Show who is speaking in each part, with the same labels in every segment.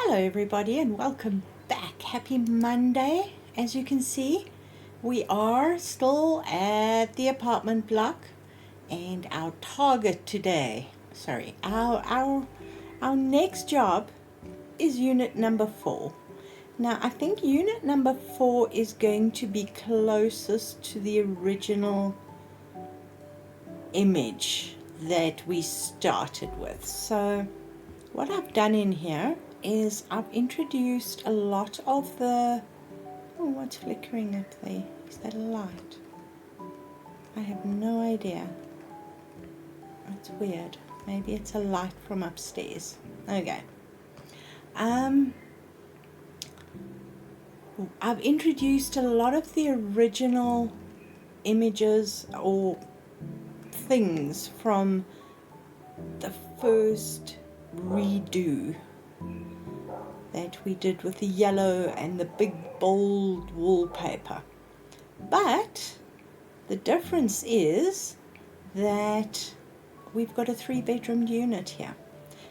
Speaker 1: Hello everybody and welcome back. Happy Monday. As you can see, we are still at the apartment block and our target today, our next job is unit number 4. Now I think unit number 4 is going to be closest to the original image that we started with. So what I've done in here is I've introduced a lot of the, oh, what's flickering up there? Is that a light? I have no idea. That's weird. Maybe it's a light from upstairs. Okay. I've introduced a lot of the original images or things from the first redo that we did with the yellow and the big bold wallpaper. But the difference is that we've got a 3-bedroom unit here.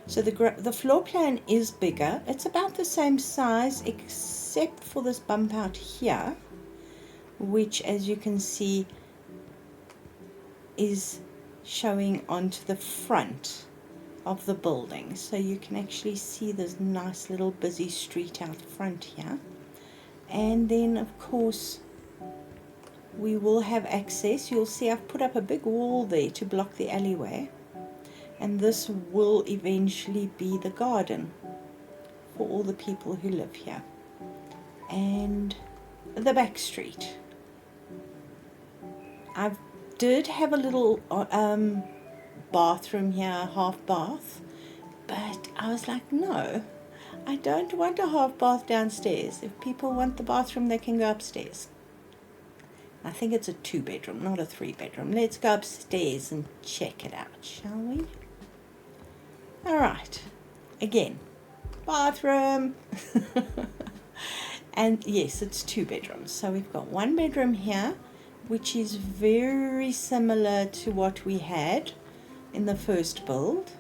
Speaker 1: So the floor plan is bigger. It's about the same size except for this bump out here, which as you can see is showing onto the front of the building, so you can actually see this nice little busy street out front here. And then of course we will have access. You'll see I've put up a big wall there to block the alleyway, and this will eventually be the garden for all the people who live here, and the back street. I did have a little bathroom here, half bath, but I was like, no, I don't want a half bath downstairs. If people want the bathroom, they can go upstairs. I think it's a 2-bedroom, not a 3-bedroom. Let's go upstairs and check it out, shall we? All right, again, bathroom. And yes, it's 2 bedrooms. So we've got 1 bedroom here, which is very similar to what we had in the first build.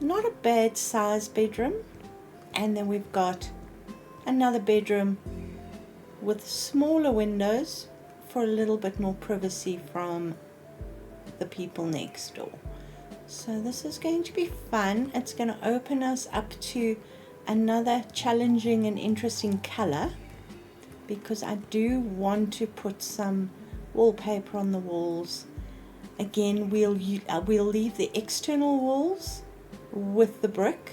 Speaker 1: Not a bad size bedroom. And then we've got another bedroom with smaller windows for a little bit more privacy from the people next door. So this is going to be fun. It's going to open us up to another challenging and interesting color, because I do want to put some wallpaper on the walls. Again, we'll leave the external walls with the brick,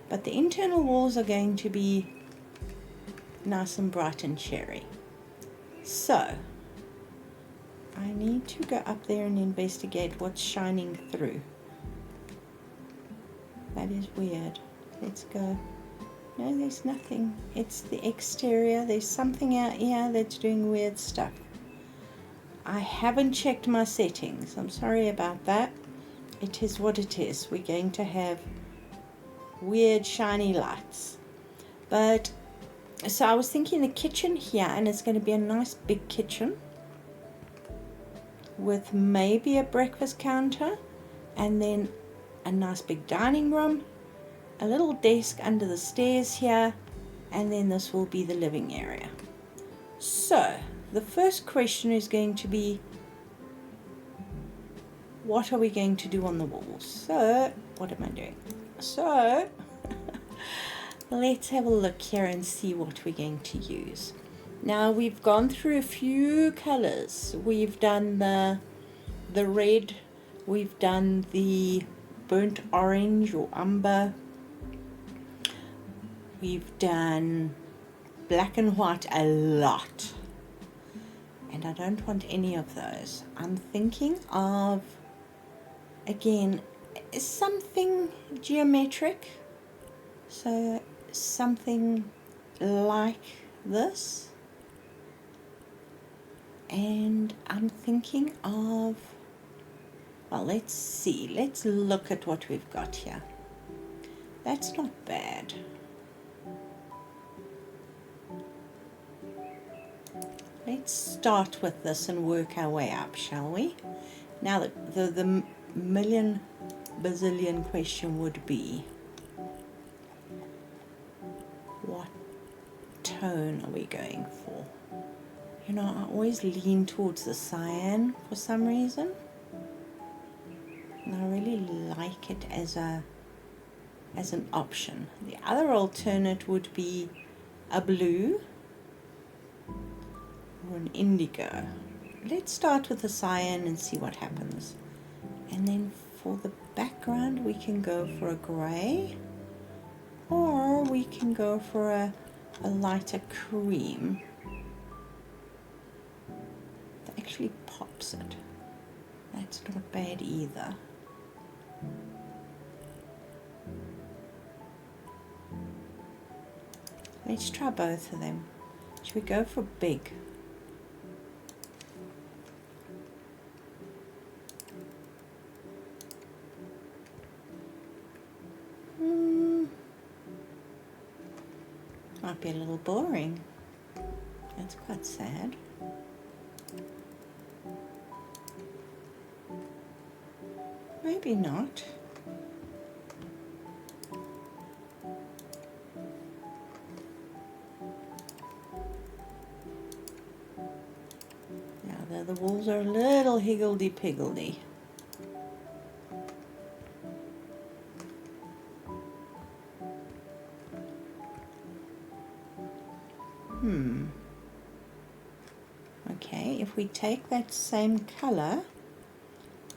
Speaker 1: but the internal walls are going to be nice and bright and cherry. So I need to go up there and investigate what's shining through. That is weird. Let's go. No, there's nothing. It's the exterior. There's something out here that's doing weird stuff. I haven't checked my settings. I'm sorry about that. It is what it is. We're going to have weird shiny lights. But so I was thinking the kitchen here, and it's going to be a nice big kitchen with maybe a breakfast counter, and then a nice big dining room, a little desk under the stairs here, and then this will be the living area. So the first question is going to be, what are we going to do on the walls? So what am I doing? So let's have a look here and see what we're going to use. Now we've gone through a few colors. We've done the red, we've done the burnt orange or umber, we've done black and white a lot, and I don't want any of those. I'm thinking of, again, something geometric, so something like this. And I'm thinking of, well, let's see, let's look at what we've got here. That's not bad. Let's start with this and work our way up, shall we? Now the million bazillion question would be, tone are we going for? You know, I always lean towards the cyan for some reason. And I really like it as an option. The other alternate would be a blue or an indigo. Let's start with the cyan and see what happens. And then for the background we can go for a grey, or we can go for a lighter cream. That actually pops it. That's not bad either. Let's try both of them. Should we go for big? Might be a little boring. That's quite sad. Maybe not. Now the walls are a little higgledy-piggledy. Okay, if we take that same color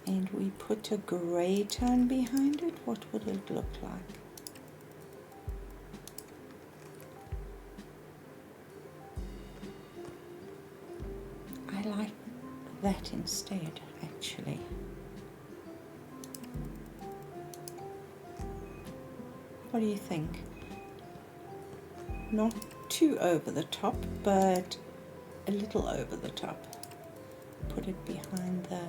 Speaker 1: and we put a grey tone behind it, what would it look like? I like that instead, actually. What do you think? Not too over the top, but a little over the top. Put it behind the...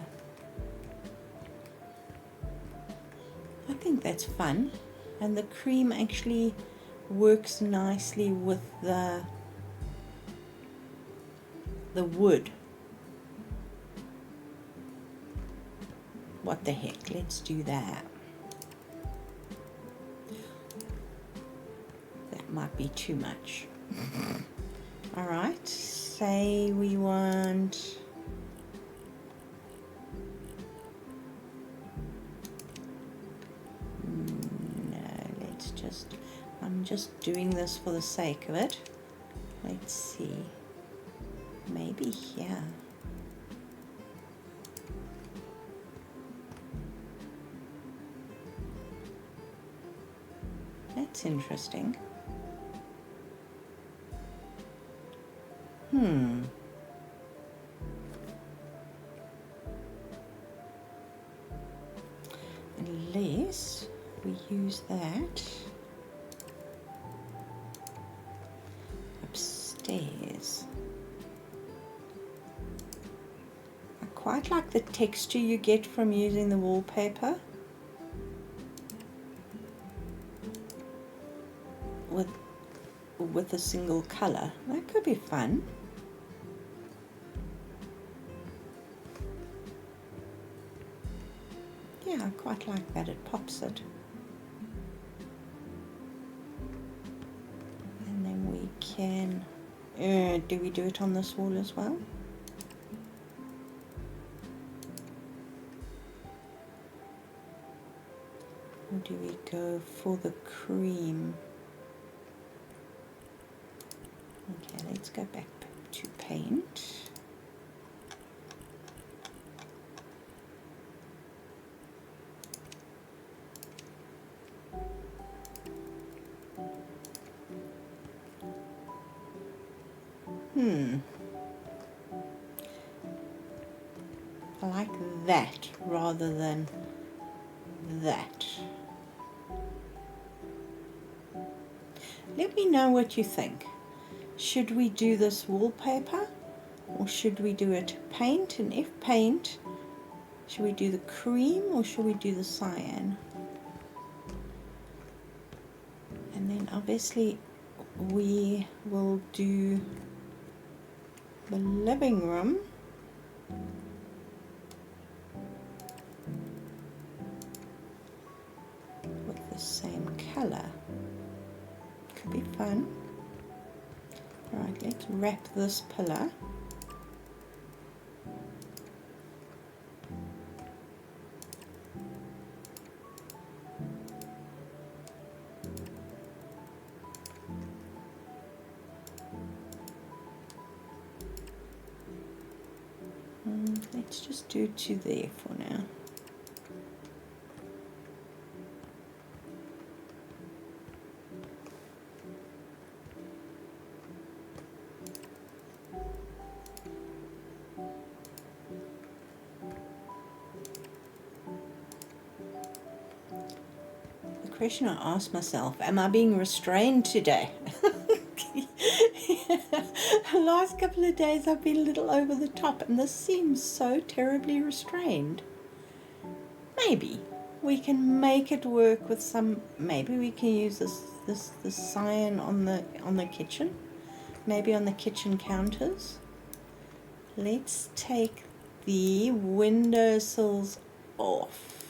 Speaker 1: I think that's fun, and the cream actually works nicely with the wood. What the heck, let's do that. That might be too much. Alright, say we want... I'm just doing this for the sake of it. Let's see. Maybe here. That's interesting. Unless we use that upstairs. I quite like the texture you get from using the wallpaper with a single color. That could be fun. Yeah, I quite like that, it pops it. And then we can, do we do it on this wall as well? Or do we go for the cream? Okay, let's go back to paint. I like that rather than that. Let me know what you think. Should we do this wallpaper or should we do it paint? And if paint, should we do the cream or should we do the cyan? And then obviously we will do the living room with the same color. Could be fun. Alright, let's wrap this pillar. Let's just do to there for now. The question I asked myself, am I being restrained today? The last couple of days I've been a little over the top, and this seems so terribly restrained. Maybe we can make it work with some. Maybe we can use this cyan on the kitchen, maybe on the kitchen counters. Let's take the windowsills off,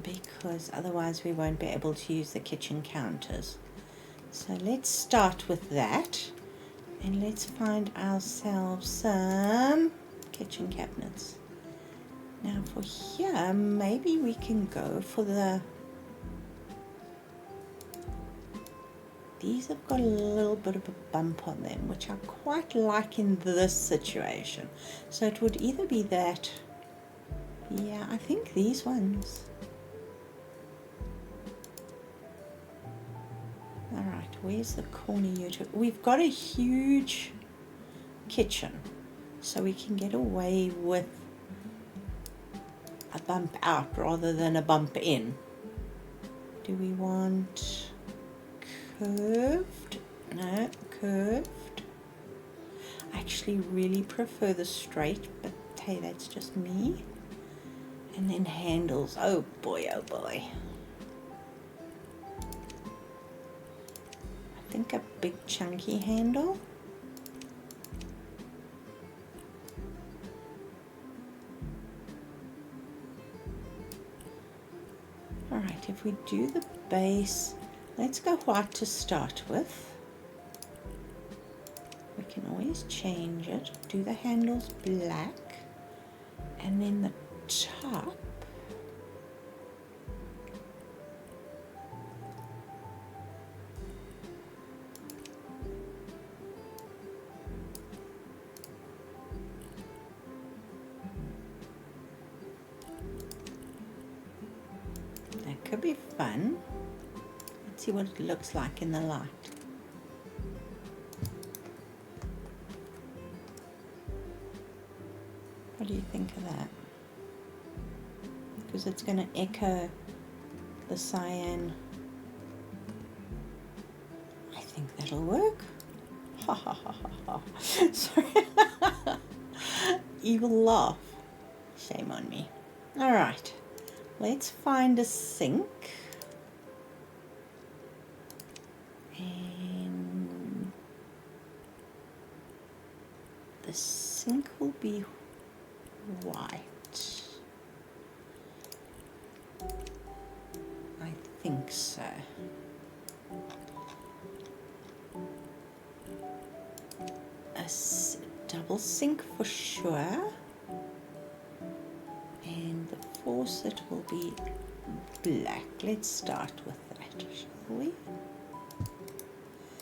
Speaker 1: because otherwise we won't be able to use the kitchen counters. So let's start with that, and let's find ourselves some kitchen cabinets. Now for here, maybe we can go for these have got a little bit of a bump on them, which I quite like in this situation. So it would either be that, yeah, I think these ones. Alright, where's the corner unit? We've got a huge kitchen, so we can get away with a bump out rather than a bump in. Do we want curved? No, curved. I actually really prefer the straight, but hey, that's just me. And then handles. Oh boy, oh boy. I think a big chunky handle. Alright, if we do the base, let's go white to start with. We can always change it. Do the handles black, and then the top. That could be fun. Let's see what it looks like in the light. What do you think of that? Because it's going to echo the cyan. I think that'll work. Ha ha ha ha ha. Sorry. Evil laugh. Shame on me. Alright. Let's find a sink. And the sink will be white. I think so. A double sink for sure. And the faucet will be black. Let's start with that, shall we?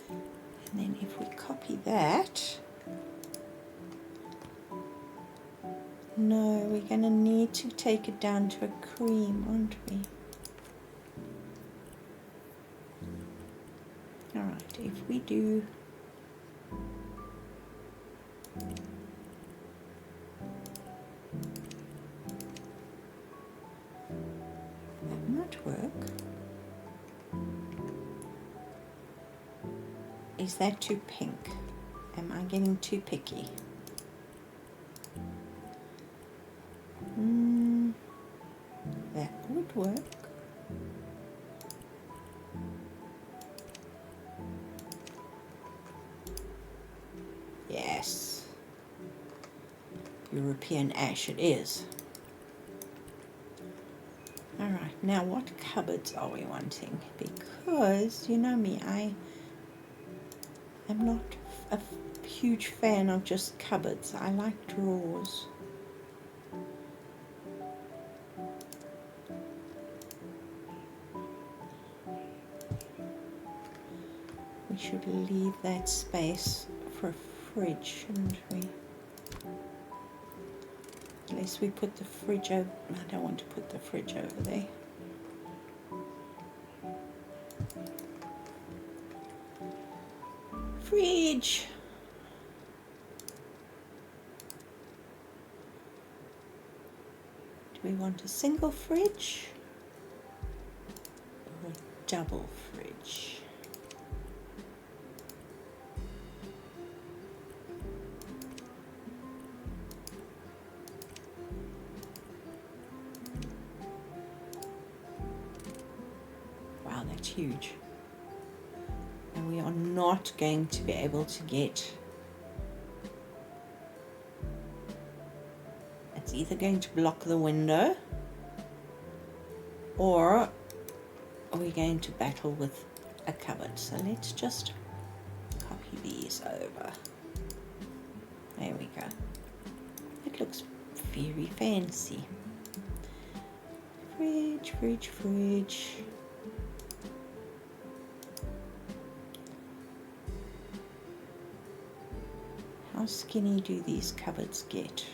Speaker 1: And then if we copy that, no, we're going to need to take it down to a cream, aren't we? Alright, if we do that might work. Is that too pink? Am I getting too picky? That would work. Yes. European ash it is. Alright, Right, now what cupboards are we wanting? Because, you know me, I am not a huge fan of just cupboards. I like drawers. We should leave that space for a fridge, shouldn't we? Unless we put the fridge over. I don't want to put the fridge over there. Fridge! Do we want a single fridge or a double fridge? Wow, that's huge. And we are not going to be able to get, it's either going to block the window or we're going to battle with a cupboard. So let's just copy these over. There we go. It looks very fancy. Fridge, fridge, fridge. How skinny do these cupboards get?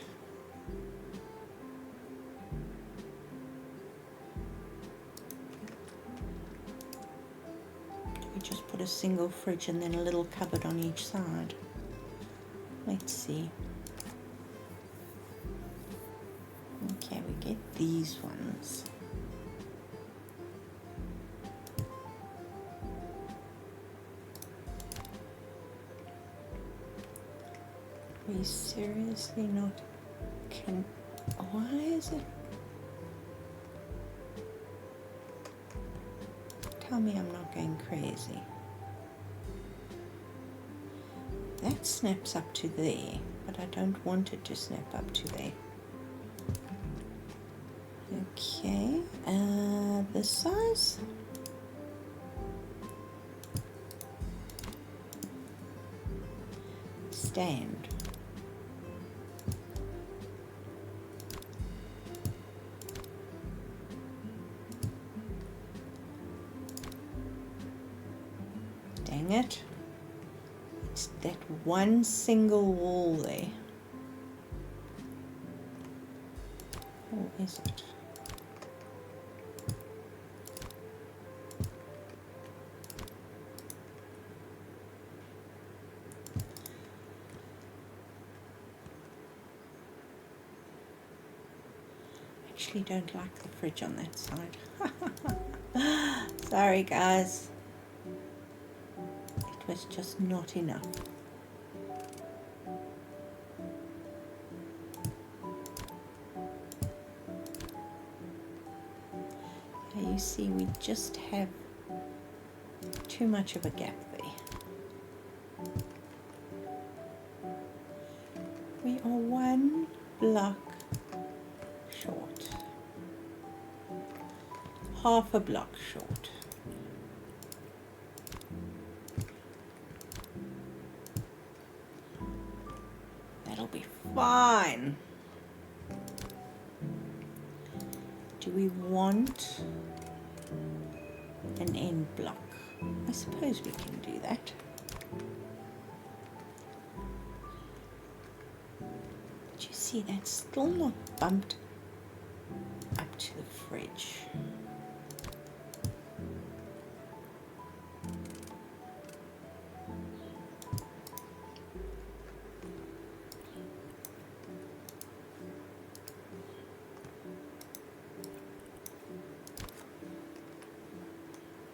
Speaker 1: We just put a single fridge and then a little cupboard on each side. Let's see. Okay, we get these ones. We seriously not can. Why is it? Tell me I'm not going crazy. That snaps up to there, but I don't want it to snap up to there. Okay, this size. Stand. Dang it. It's that one single wall there. Or is it? Actually don't like the fridge on that side. Sorry guys. It was just not enough. You see, we just have too much of a gap there. We are one block short. Half a block short. That'll be fine. Do we want an end block? I suppose we can do that. But you see, that's still not bumped up to the fridge.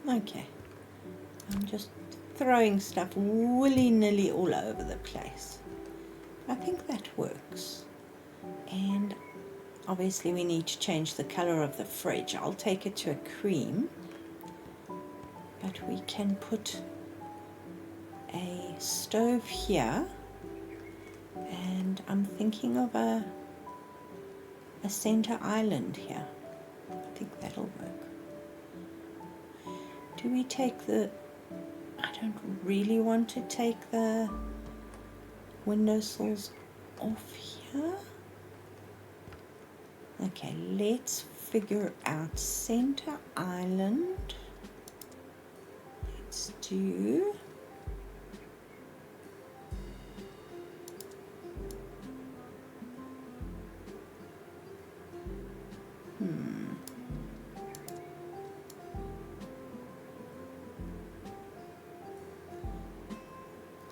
Speaker 1: Okay, I'm just throwing stuff willy-nilly all over the place. I think that works. And obviously we need to change the color of the fridge. I'll take it to a cream, but we can put a stove here, and I'm thinking of a center island here. I think that'll work. Do we take the... I don't really want to take the windowsills off here. Okay, let's figure out center island. Let's do...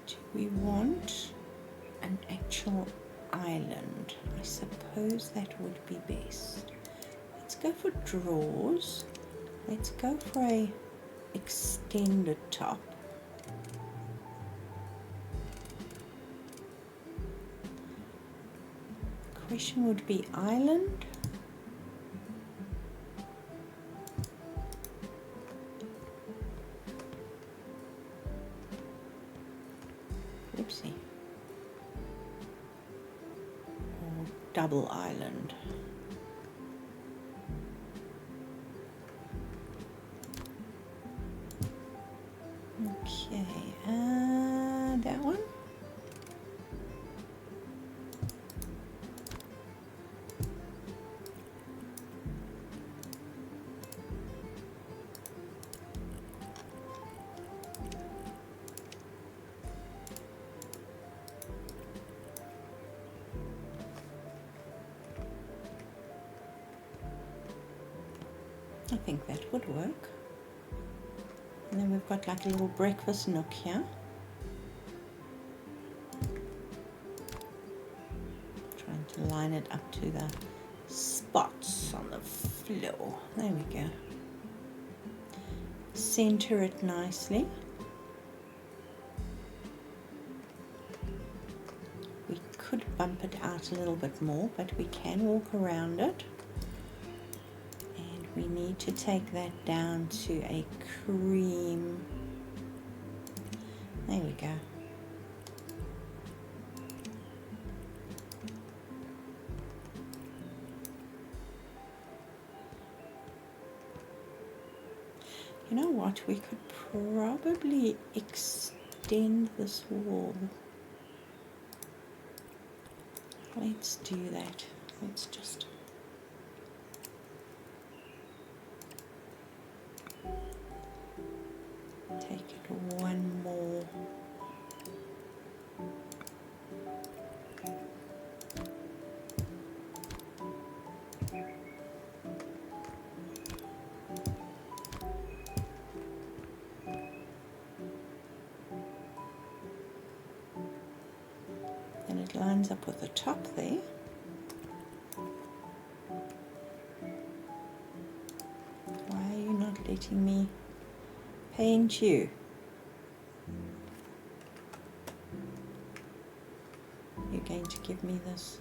Speaker 1: Do we want an actual island? I suppose that would be best. Let's go for drawers. Let's go for a extended top. Question would be island. Oopsie. Or double island. Okay, that one. I think that would work. And then we've got like a little breakfast nook here. Trying to line it up to the spots on the floor. There we go. Center it nicely. We could bump it out a little bit more, but we can walk around it. We need to take that down to a cream. There we go. You know what? We could probably extend this wall. Let's do that. Let's just... take it one more. And it lines up with the top there. Why are you not letting me paint you? You're going to give me this.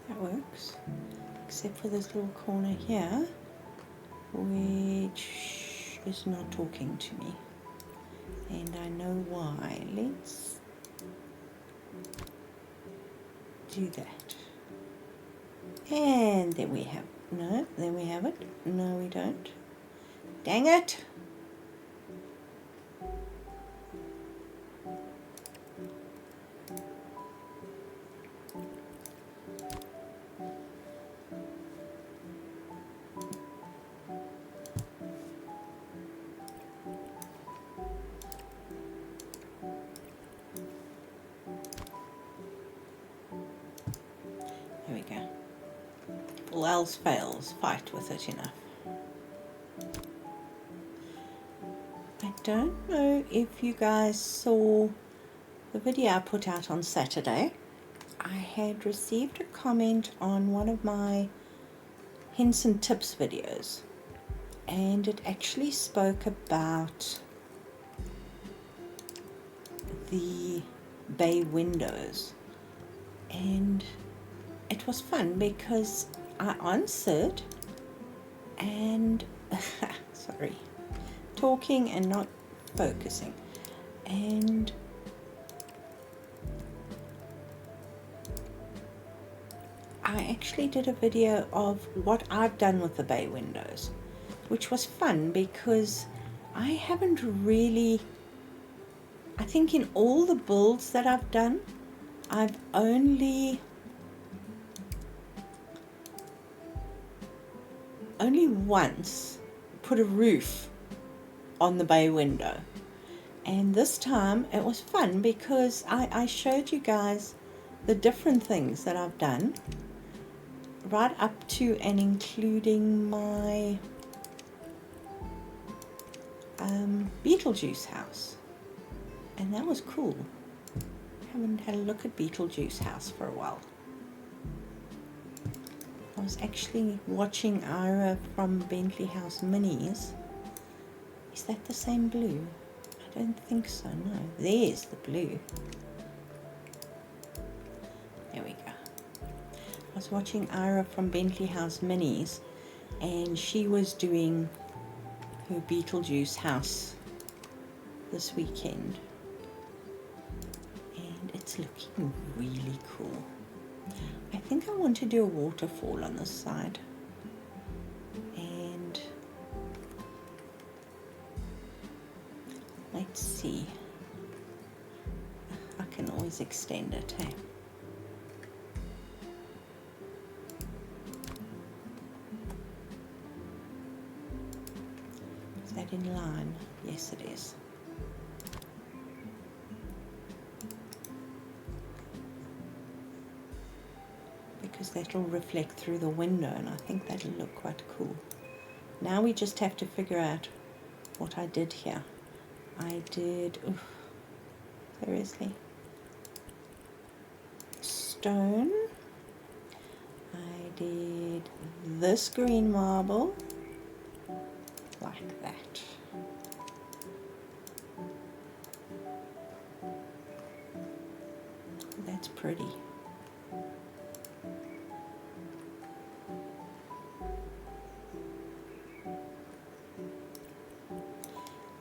Speaker 1: That works. Except for this little corner here, which is not talking to me, and I know why. Let's do that, and then we have then we have it. No, we don't. Dang it! There we go. If all else fails, fight with it enough. I don't know if you guys saw the video I put out on Saturday. I had received a comment on one of my hints and tips videos, and it actually spoke about the bay windows, and it was fun because I answered and sorry, talking and not focusing, and I actually did a video of what I've done with the bay windows, which was fun because I haven't really, I think in all the builds that I've done, I've only once put a roof on the bay window, and this time it was fun because I showed you guys the different things that I've done right up to and including my Beetlejuice house, and that was cool. Haven't had a look at Beetlejuice house for a while. I was actually watching Ira from Bentley House Minis. Is that the same blue? I don't think so, no. There's the blue. There we go. I was watching Ira from Bentley House Minis, and she was doing her Beetlejuice house this weekend. And it's looking really cool. I think I want to do a waterfall on this side, and let's see, I can always extend it, hey? Is that in line? Yes, it is. Because that'll reflect through the window, and I think that'll look quite cool. Now we just have to figure out what I did here. I did, seriously, stone. I did this green marble, like that. That's pretty.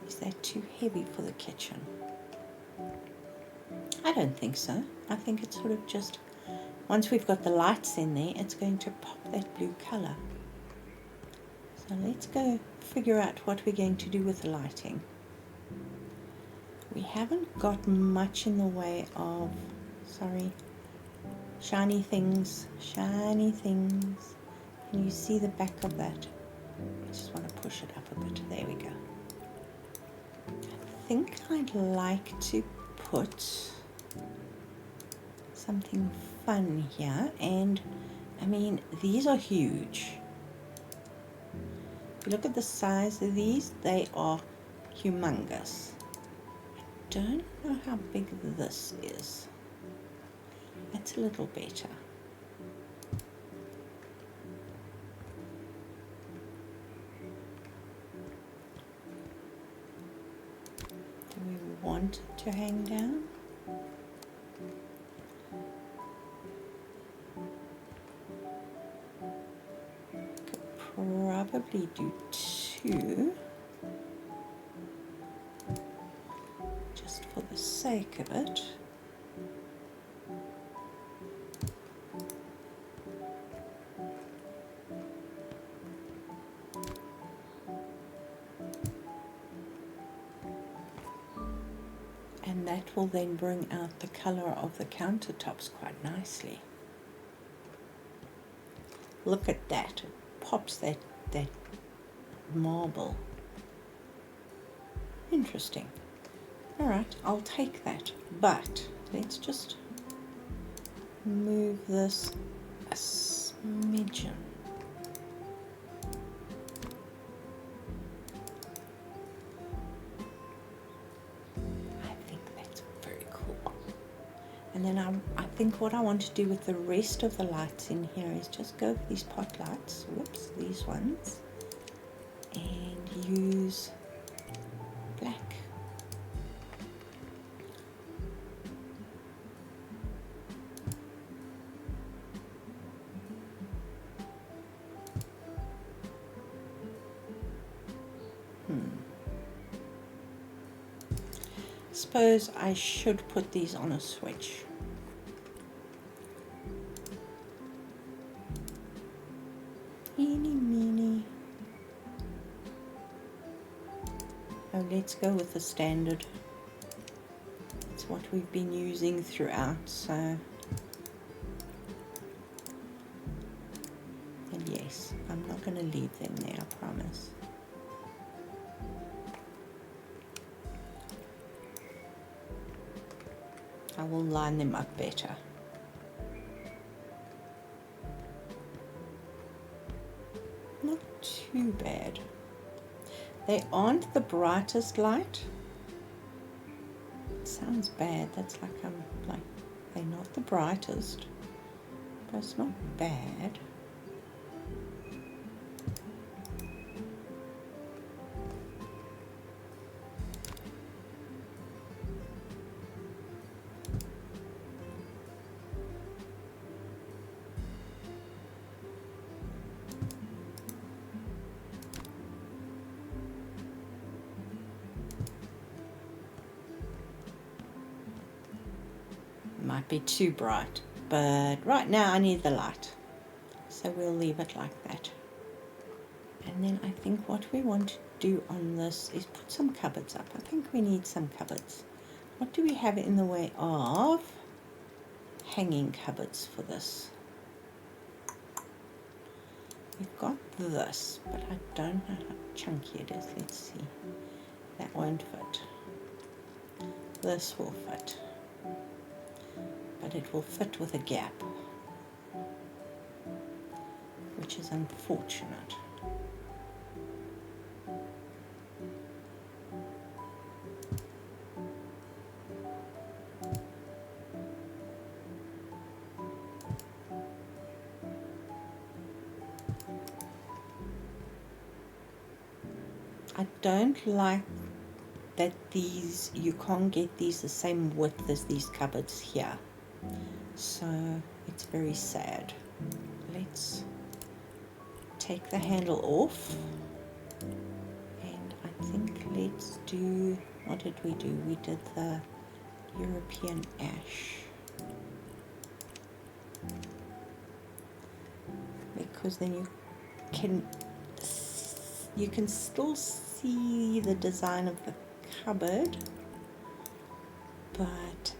Speaker 1: Is that too heavy for the kitchen? I don't think so. I think it's sort of just, once we've got the lights in there, it's going to pop that blue color. So let's go figure out what we're going to do with the lighting. We haven't got much in the way of, sorry, shiny things, shiny things. Can you see the back of that? I just want to push it up a bit. There we go. I think I'd like to put something fun here, and I mean, these are huge. If you look at the size of these, they are humongous. I don't know how big this is. That's a little better. Do we want it to hang down? Could probably do 2, just for the sake of it. And that will then bring out the color of the countertops quite nicely. Look at that, it pops that marble. Interesting. Alright, I'll take that, but let's just move this a smidgen. And then I think what I want to do with the rest of the lights in here is just go for these pot lights, whoops, these ones, and use black. suppose I should put these on a switch. Eeny, meeny. Oh, let's go with the standard. It's what we've been using throughout, so. And yes, I'm not going to leave them there, I promise. I will line them up better. Not too bad. They aren't the brightest light. It sounds bad. That's like they're not the brightest, but it's not bad. Might be too bright, but right now I need the light, so we'll leave it like that. And then I think what we want to do on this is put some cupboards up. I think we need some cupboards. What do we have in the way of hanging cupboards for this? We've got this, but I don't know how chunky it is. Let's see. That won't fit. This will fit. But it will fit with a gap, which is unfortunate. I don't like that these, you can't get these the same width as these cupboards here. So it's very sad. Let's take the handle off, and I think let's do, what did we do? We did the European ash, because then you can still see the design of the cupboard, but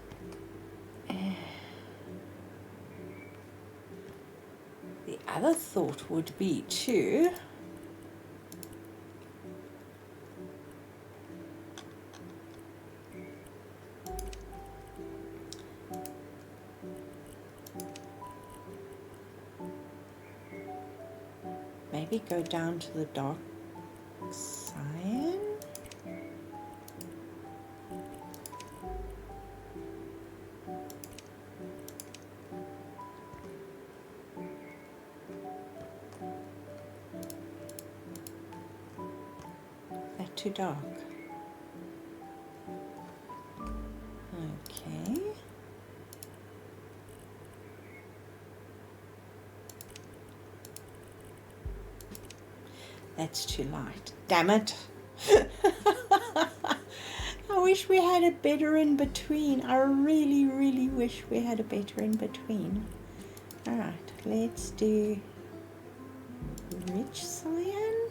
Speaker 1: the other thought would be to maybe go down to the dark cyan. Too dark. Okay. That's too light. Damn it. I wish we had a better in between. I really, really wish we had a better in between. Alright, let's do rich cyan.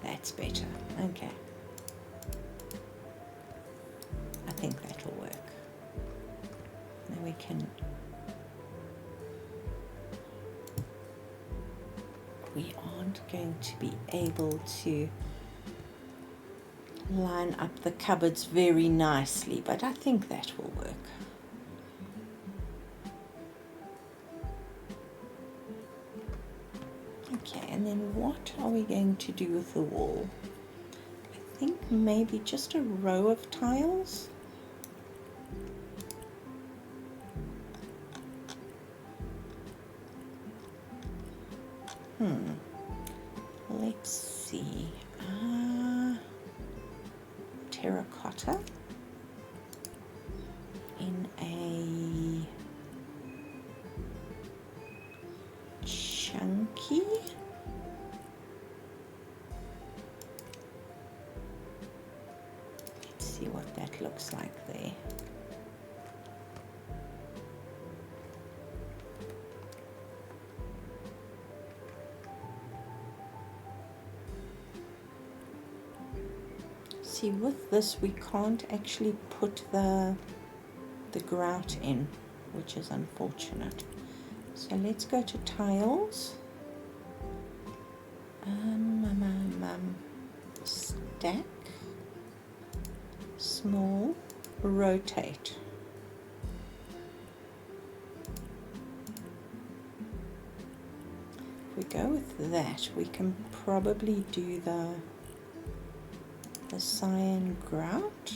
Speaker 1: That's better. Okay. I think that will work. Then we aren't going to be able to line up the cupboards very nicely, but I think that will work. Okay, and then what are we going to do with the wall? I think maybe just a row of tiles. Let's see. Terracotta in a chunky. it looks like there. See, with this we can't actually put the grout in, which is unfortunate. So let's go to tiles. Stack, small, rotate. If we go with that, we can probably do the cyan grout.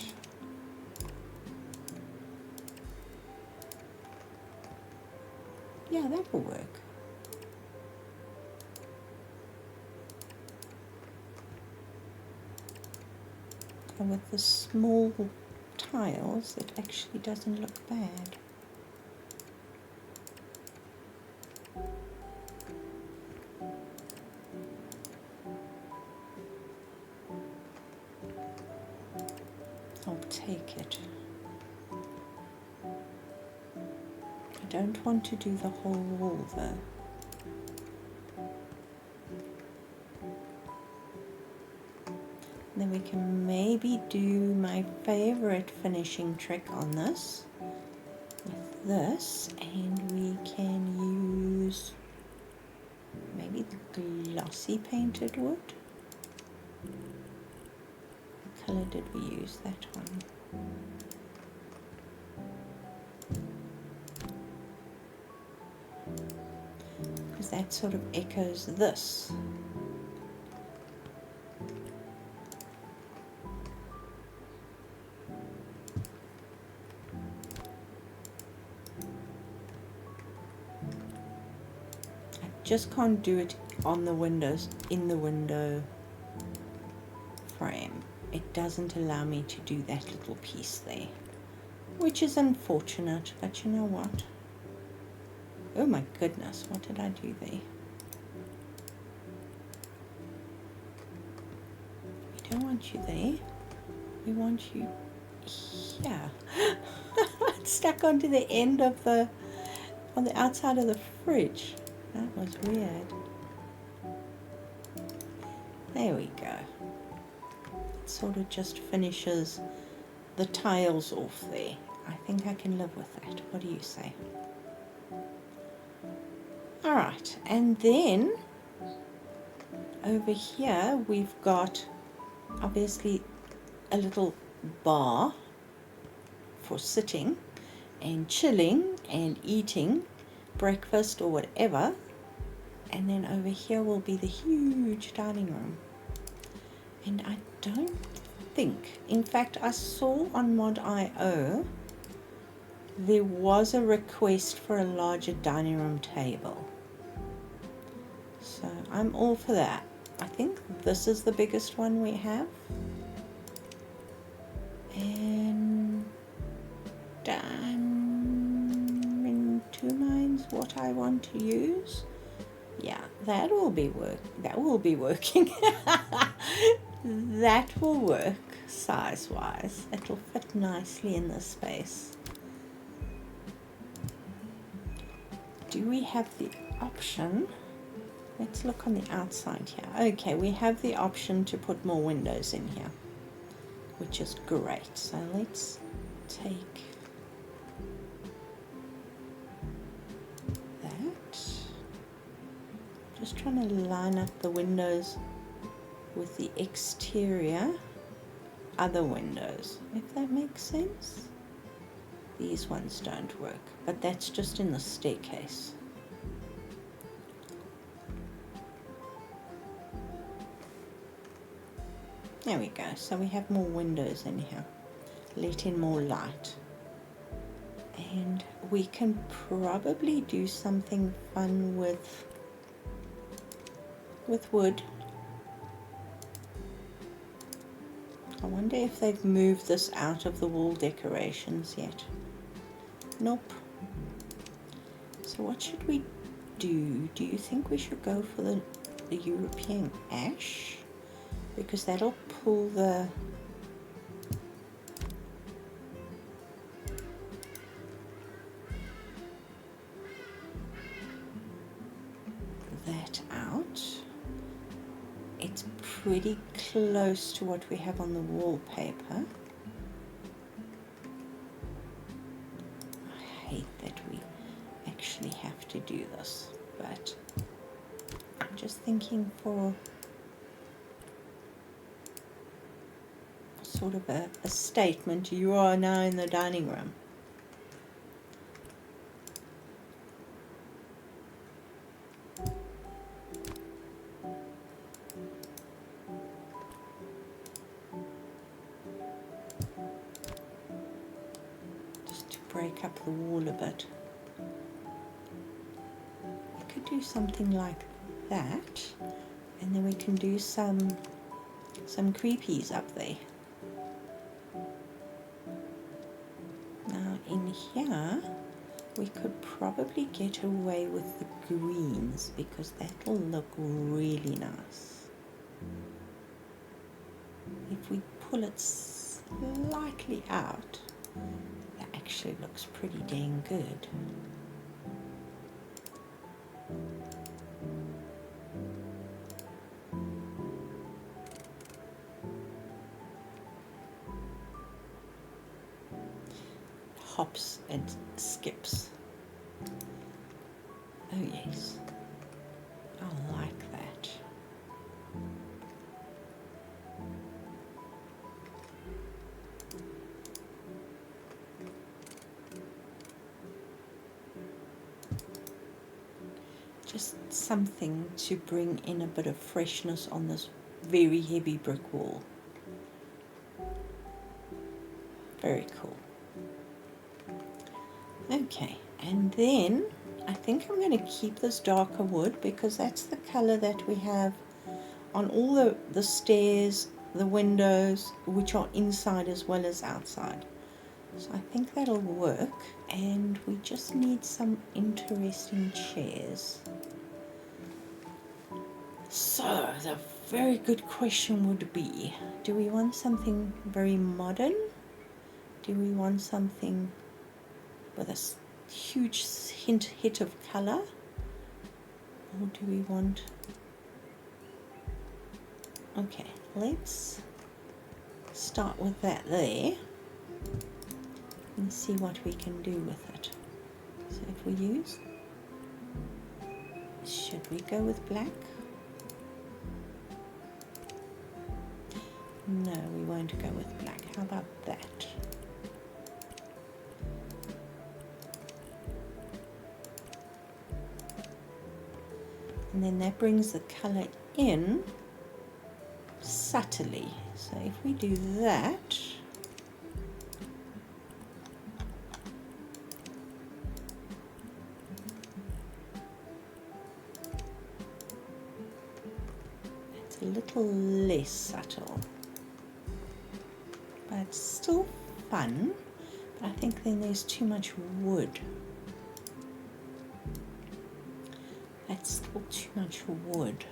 Speaker 1: Yeah, that will work. And with the small tiles, it actually doesn't look bad. I'll take it. I don't want to do the whole wall though. Then we can maybe do my favorite finishing trick on this with this, and we can use maybe the glossy painted wood. What color did we use? That one. Because that sort of echoes this. Just can't do it on the windows, in the window frame. It doesn't allow me to do that little piece there, which is unfortunate, but you know what? Oh my goodness, what did I do there? We don't want you there. We want you here. It's stuck onto the end of on the outside of the fridge. That was weird. There we go. It sort of just finishes the tiles off there. I think I can live with that. What do you say? Alright, and then over here we've got obviously a little bar for sitting and chilling and eating breakfast or whatever, and then over here will be the huge dining room. And I don't think, in fact I saw on mod.io there was a request for a larger dining room table, so I'm all for that. I think this is the biggest one we have, and I'm in two minds what I want to use. Yeah, that will be working. That will work size wise. It'll fit nicely in this space. Do we have the option? Let's look on the outside here. Okay, we have the option to put more windows in here, which is great. So let's take that. Just trying to line up the windows with the exterior other windows, if that makes sense. These ones don't work, but that's just in the staircase. There we go. So we have more windows in here. Let in more light. And we can probably do something fun with wood. I wonder if they've moved this out of the wall decorations yet. Nope. So what should we do? Do you think we should go for the European ash? Because that'll pull the that out. It's pretty close to what we have on the wallpaper. I hate that we actually have to do this, but I'm just thinking for sort of a statement. You are now in the dining room. Just to break up the wall a bit. We could do something like that, and then we can do some creepies up there. Now in here we could probably get away with the greens because that will look really nice. If we pull it slightly out, that actually looks pretty dang good. Hops and skips. Oh yes, I like that. Just something to bring in a bit of freshness on this very heavy brick wall. Very cool. Okay, and then I think I'm going to keep this darker wood because that's the color that we have on all the stairs, the windows, which are inside as well as outside. So I think that'll work, and we just need some interesting chairs. So the very good question would be, do we want something very modern? Do we want something with a huge hit of color, or do we want, okay, let's start with that there and see what we can do with it. So if we use, should we go with black? No, we won't go with black. How about that? And then that brings the color in subtly. So if we do that, it's a little less subtle, but still fun. But I think then there's too much wood. That's still too much wood.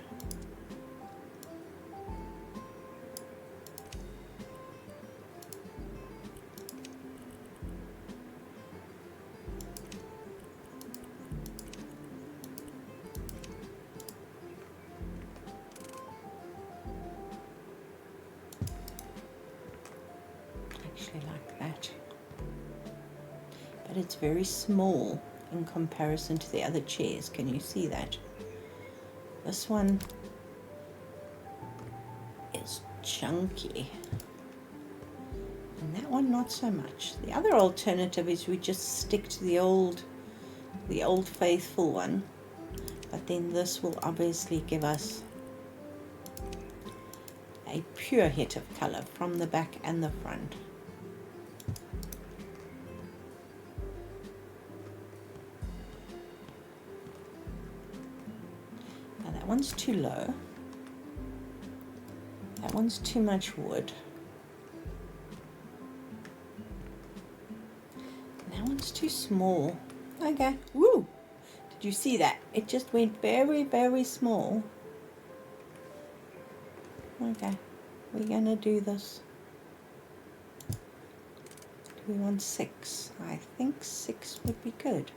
Speaker 1: Actually like that. But it's very small in comparison to the other chairs. Can you see that? This one is chunky, and that one not so much. The other alternative is we just stick to the old faithful one, but then this will obviously give us a pure hit of color from the back and the front. One's too low, that one's too much wood, and that one's too small. Okay, woo! Did you see that? It just went very, very small. Okay, we're gonna do this. Do we want 6? I think 6 would be good.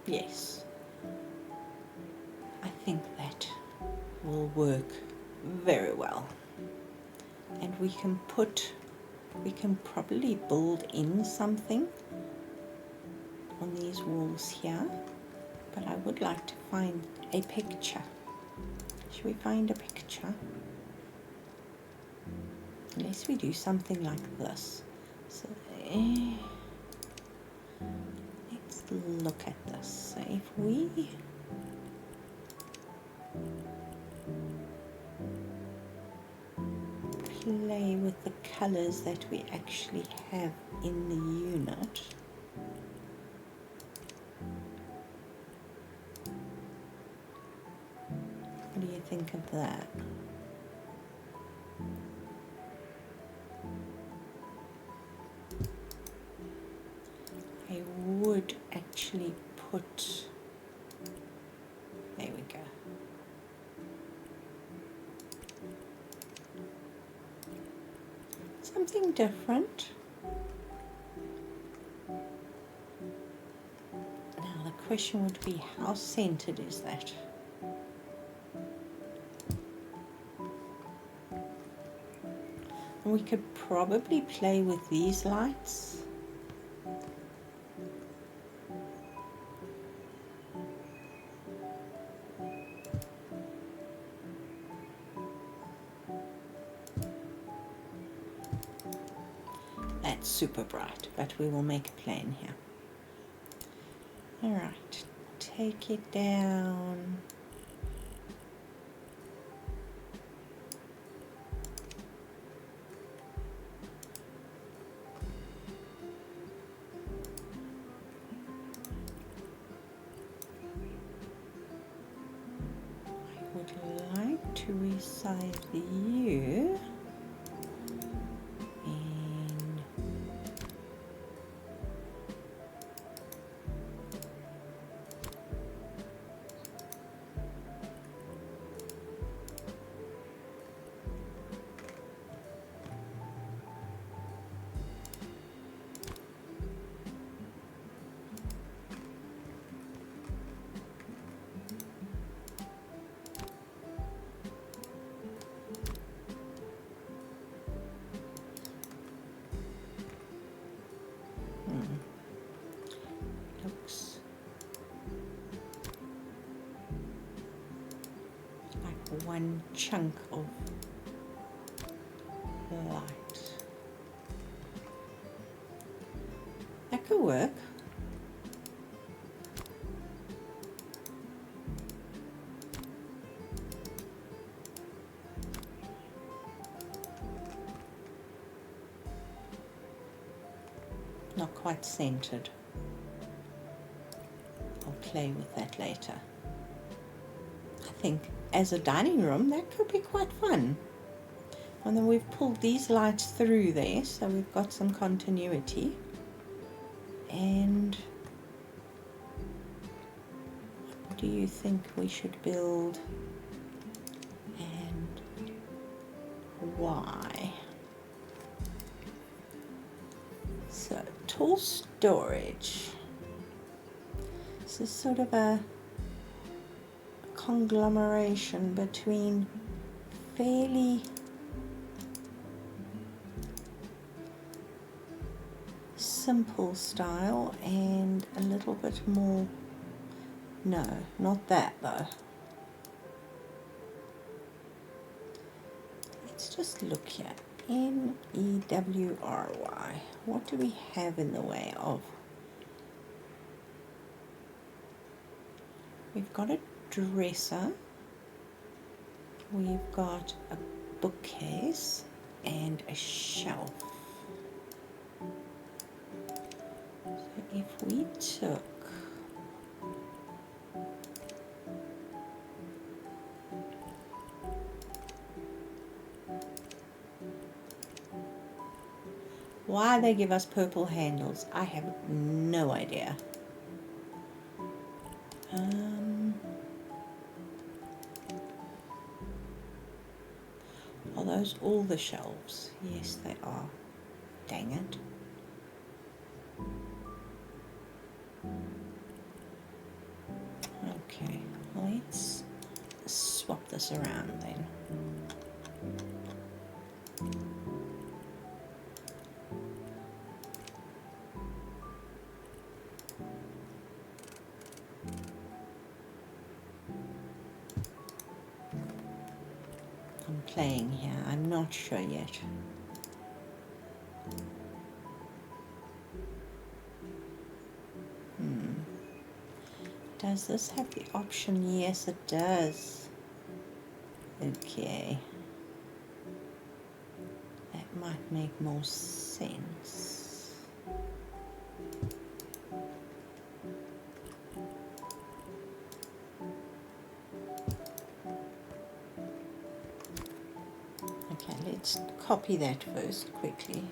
Speaker 1: Yes, I think that will work very well. And we can probably build in something on these walls here, but I would like to find a picture. Should we find a picture? Unless we do something like this. So let's look at this. So if we play with the colors that we actually have in the unit, what do you think of that? I would actually put, there we go. Something different. Now the question would be, how centered is that? And we could probably play with these lights. That's super bright, but we will make a plan here. All right, take it down. I would like to resize you. Looks like one chunk of light. That could work. Not quite centered. I'll play with that later. I think as a dining room that could be quite fun. And then we've pulled these lights through there, so we've got some continuity. And what do you think we should build and why? So, tool storage. This is sort of a conglomeration between fairly simple style and a little bit more, no, not that though. Let's just look here. N-E-W-R-Y. What do we have in the way of? We've got a dresser, we've got a bookcase and a shelf. So if we took why they give us purple handles, I have no idea. Are those all the shelves? Yes, they are. Dang it. swap this around then. I'm playing here, I'm not sure yet. Does this have the option? Yes, it does. Okay. That might make more sense. Okay, let's copy that first quickly.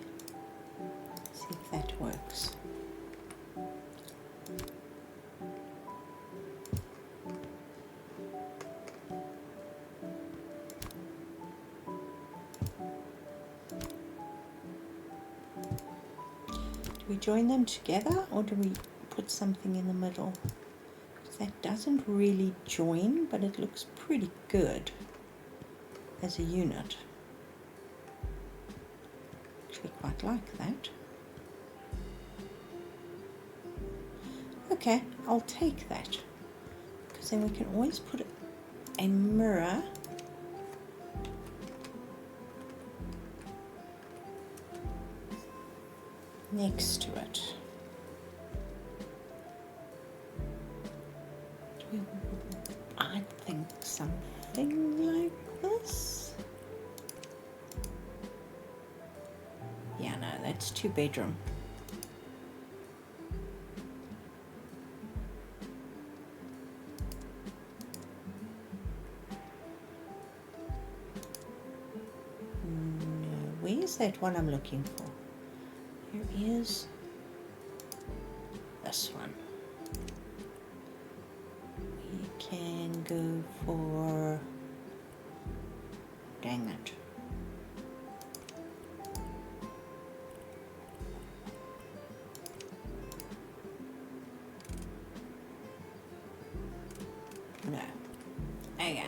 Speaker 1: See if that works. Do we join them together or do we put something in the middle? Because that doesn't really join, but it looks pretty good as a unit. Actually quite like that. Okay, I'll take that, because then we can always put a mirror next to it. I think something like this. Yeah, no, that's 2-bedroom. No, where's that one I'm looking for? Here is this one. We can go for, dang it. No. Okay.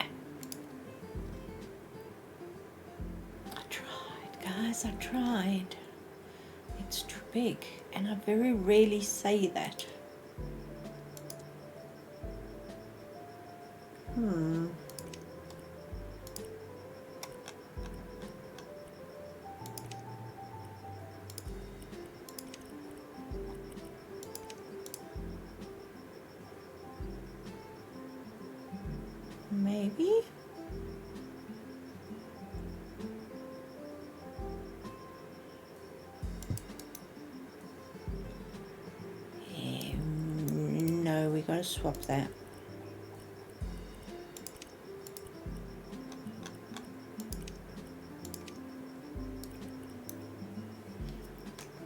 Speaker 1: I tried, guys, I tried. It's too big, and I very rarely say that. Maybe? No, we gotta swap that.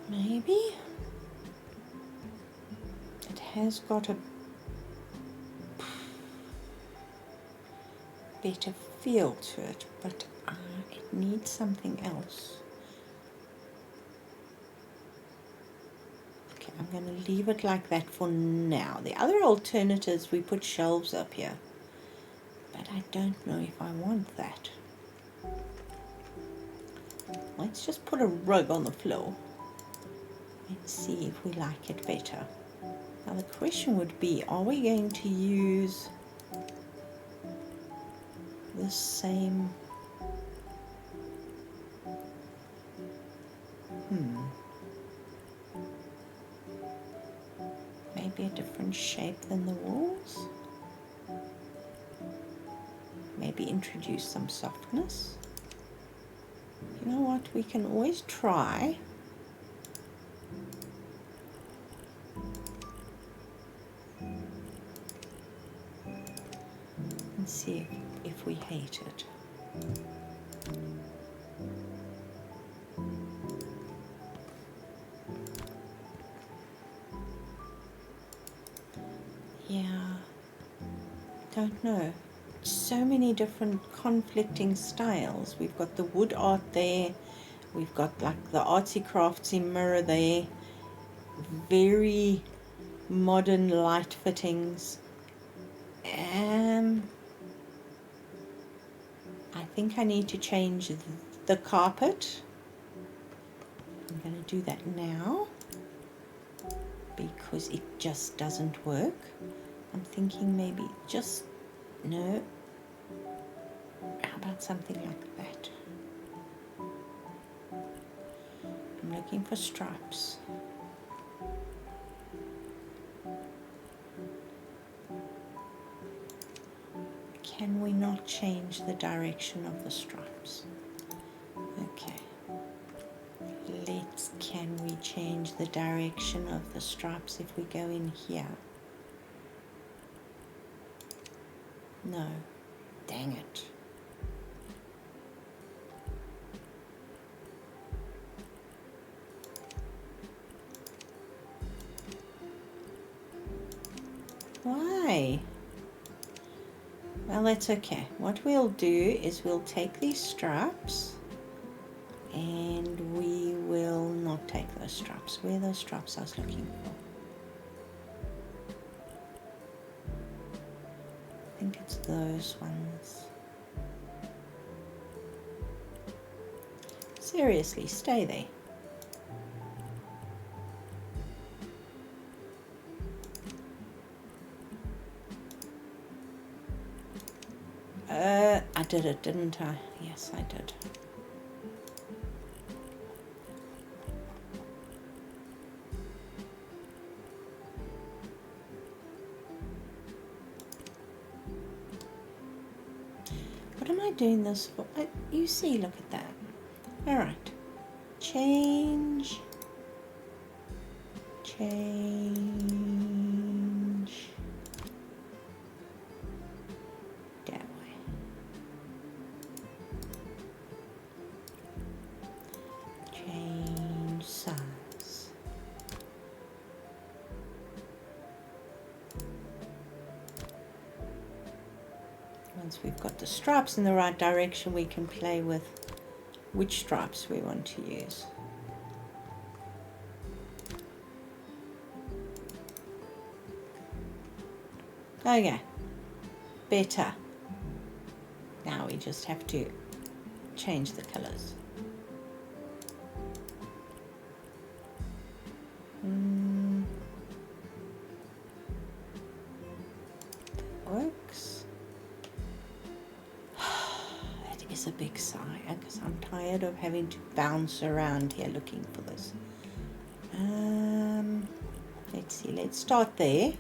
Speaker 1: Maybe? It has got a better feel to it, but it needs something else. Okay, I'm going to leave it like that for now. The other alternatives, we put shelves up here, but I don't know if I want that. Let's just put a rug on the floor and see if we like it better. Now the question would be, are we going to use the same maybe a different shape than the walls? Maybe introduce some softness? You know what, we can always try. And see if we hate it. Yeah, don't know. So many different conflicting styles. We've got the wood art there. We've got like the artsy craftsy mirror there. Very modern light fittings. I think I need to change the carpet. I'm going to do that now because it just doesn't work. I'm thinking maybe just, no, how about something like that? I'm looking for stripes. Can we not change the direction of the stripes? Okay. Can we change the direction of the stripes if we go in here? No. Dang it. Why? Well, that's okay. What we'll do is we'll take these stripes and we will not take those stripes. Where are those stripes I was looking for? I think it's those ones. Seriously, stay there. I did it, didn't I? Yes, I did. What am I doing this for? You see, look at that. All right. Change. That way. Change size. Once we've got the stripes in the right direction, we can play with which stripes we want to use. Okay, better. Now we just have to change the colors. That works. It is a big sigh because I'm tired of having to bounce around here looking for this. Let's see, let's start there.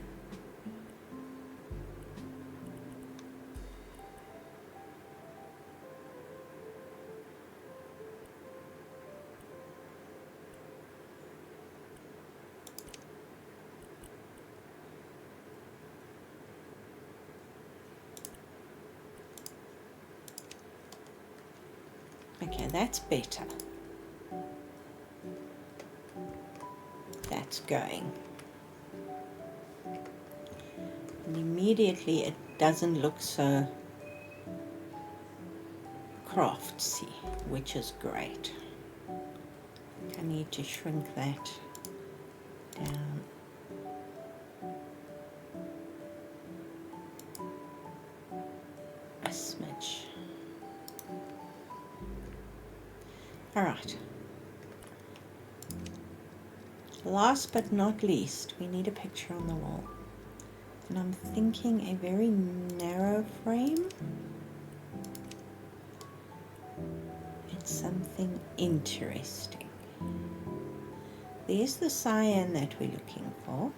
Speaker 1: Okay, that's better. That's going. And immediately it doesn't look so craftsy, which is great. I need to shrink that down. A smidge. All right. Last but not least, we need a picture on the wall. And I'm thinking a very narrow frame. It's something interesting. There's the cyan that we're looking for.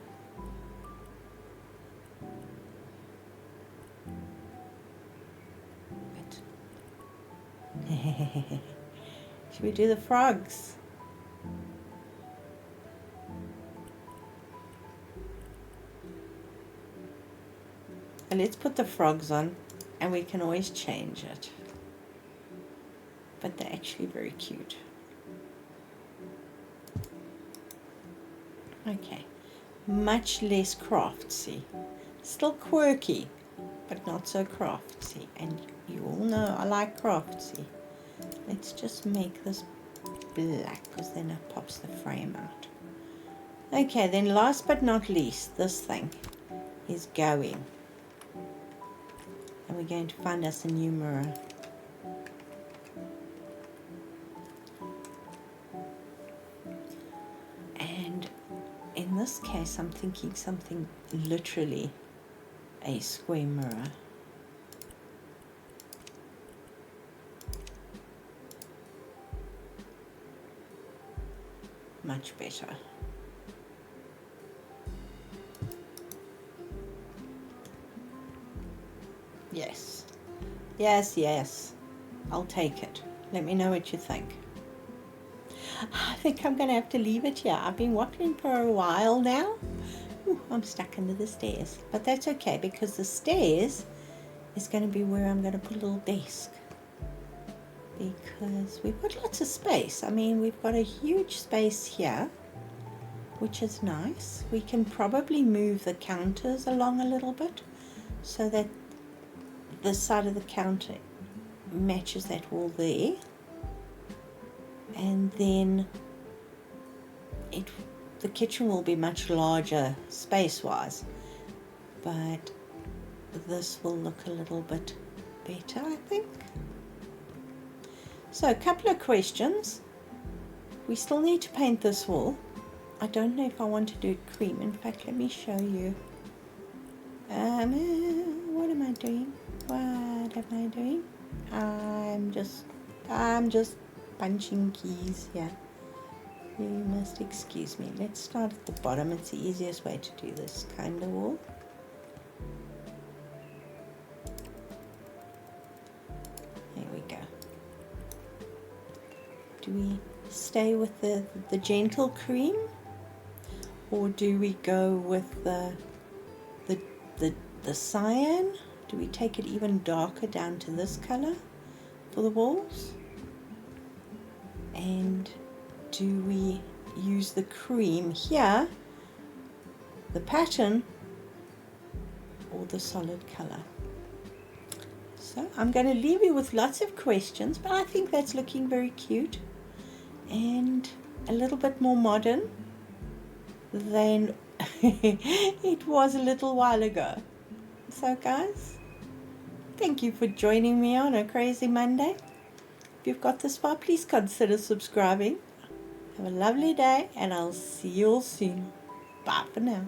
Speaker 1: Should we do the frogs? And let's put the frogs on, and we can always change it. But they're actually very cute. Okay, much less craftsy. Still quirky, but not so craftsy. And you all know I like craftsy. Let's just make this black because then it pops the frame out. Okay, then last but not least, this thing is going. And we're going to find us a new mirror. this case, I'm thinking something literally a square mirror. Much better. Yes. Yes, yes. I'll take it. Let me know what you think. I think I'm going to have to leave it here. I've been waffling for a while now. Ooh, I'm stuck under the stairs. But that's okay, because the stairs is going to be where I'm going to put a little desk. Because we've got lots of space. I mean, we've got a huge space here, which is nice. We can probably move the counters along a little bit so that this side of the counter matches that wall there. And then the kitchen will be much larger space-wise, but this will look a little bit better, I think. So a couple of questions. We still need to paint this wall. I don't know if I want to do it cream. In fact, let me show you. What am I doing? What am I doing? I'm just punching keys here. You must excuse me. Let's start at the bottom. It's the easiest way to do this kind of wall. There we go. Do we stay with the gentle cream, or do we go with the cyan? Do we take it even darker down to this color for the walls? And do we use the cream here, the pattern, or the solid color? So I'm going to leave you with lots of questions, but I think that's looking very cute and a little bit more modern than it was a little while ago. So guys, thank you for joining me on a crazy Monday. If you've got this far, please consider subscribing. Have a lovely day, and I'll see you all soon. Bye for now.